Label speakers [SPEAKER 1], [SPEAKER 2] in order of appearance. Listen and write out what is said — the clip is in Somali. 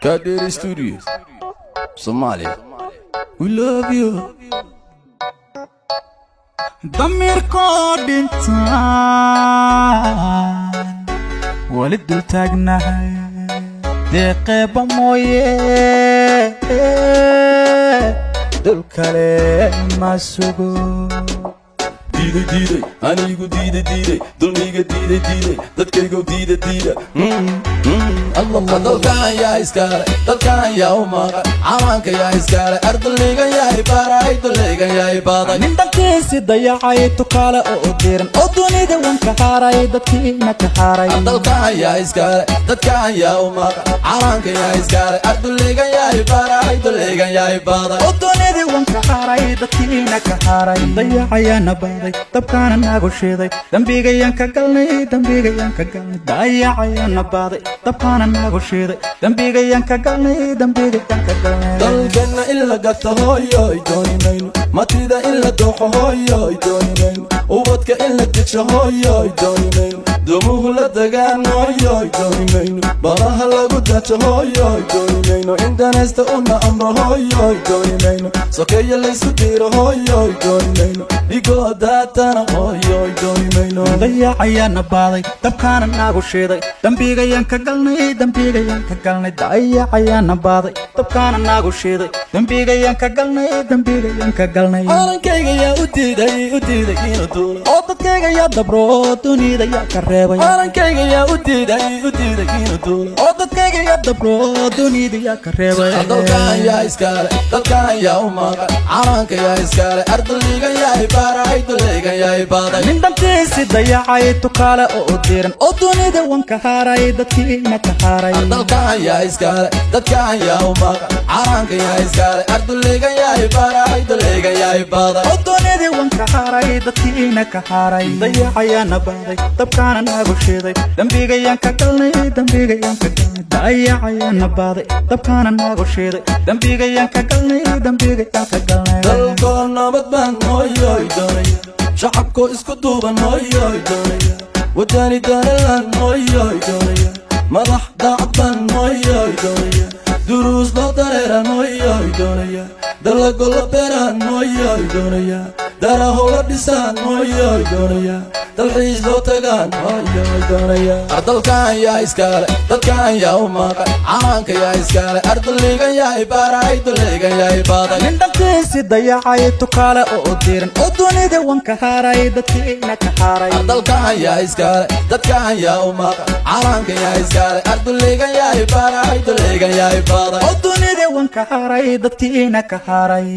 [SPEAKER 1] Kaderi Studios, Somalia. We love you.
[SPEAKER 2] ضمير كودين ولد التاجناها دقيقة مويه دول كلام ما سوقو
[SPEAKER 1] Diide, anigu diide, dulmiga diide, dadkaygu diide. Allah dalkan yaa iskale, dalkan yaa umaqa, cawanka yaa iskale, ardayga yaa ibaray, dulayga yaa ibaday.
[SPEAKER 2] nin dalkiisi dayacay tukaale oo diran oo dunida wanka haaray dadkiina ka haaray.
[SPEAKER 1] Dalkan yaa iskale, dadkan yaa umaqa, cawanka yaa iskale, ardayga yaa ibaray, dulayga yaa ibaday.
[SPEAKER 2] oo dunida wanka haaray dadkiina ka haaray. Dayacayana baday dabkaana nagu shiday dambigayan ka galnay dayacayana baday dabkaana nagu shiday dambigayan ka galnay
[SPEAKER 1] dalkana illa gata hooyoy dooni mayno matida illa dooxo hooyoy dooni mayno ubadka illa digsho hooyoy dooni mayno dumuhu la dagaan hooyoy dooni mayno badaha lagu dajo hooyoy dooni mayno indanaysta una amro hooyoy dooni mayno sokeeya laysu diiro hooyoy dooni mayno igoo daatana hooyoy dooni mayno
[SPEAKER 2] dayacayana baday dabkaana nagu shiday dambigayan ka galnay dayacayana baday dabkaana nagu shiday dambigayan ka galnay
[SPEAKER 1] calankayga yaa u diiday inuu duulo
[SPEAKER 2] oo dadkayga yaa dabro dunida yaa ka reebay
[SPEAKER 1] calankayga yaa u diiday inuu duulo
[SPEAKER 2] oo dadkayga yaa dabro dunida yaa ka reebay
[SPEAKER 1] dalkan yaa iskale dalkan yaa umaqa calanka yaa iskale ardayga yaa ibaray dulayga yaa ibaday
[SPEAKER 2] nin dalkiisi dayacay tukaale oo diran oo dunida wanka haaray dadkiina ka haaray
[SPEAKER 1] dalkan yaa iskale dadkan yaa umaqa calanka yaa iskale ardayga yaa ibaray dulayga yaa ibaday
[SPEAKER 2] oo dunida wanka haaray dadkiina ka haaray dayacayana baday dabkaana nagu shiday dambigayan ka galnay dayacayana baday dabkaana nagu shiday dambigayan ka galnay
[SPEAKER 1] dalkoo nabad baan hooyoy doonaya shacabkoo isku duuban hooyoy doonaya wadani danalan hooyoy doonaya madax daacad baan hooyoy doonaya duruus loo dareeran hooyoy doonaya dalago la beeraan hooyoy doonaya daraho la dhisaan hooyoy doonaya dalxiis loo tagaan hooyoy doonaya dalkan yaa iskale dadkan yaa umaqa calanka yaa iskale ardayga yaa ibaray dulayga yaa ibaday
[SPEAKER 2] nin dalkiisi dayacay tukaale oo diran oo dunida wanka haaray dadkiina ka haaray
[SPEAKER 1] dalkan yaa iskale dadkan yaa umaqa calanka yaa iskale ardayga yaa ibaray dulayga yaa ibaday
[SPEAKER 2] oo dunida wanka haaray dadkiina ka haaray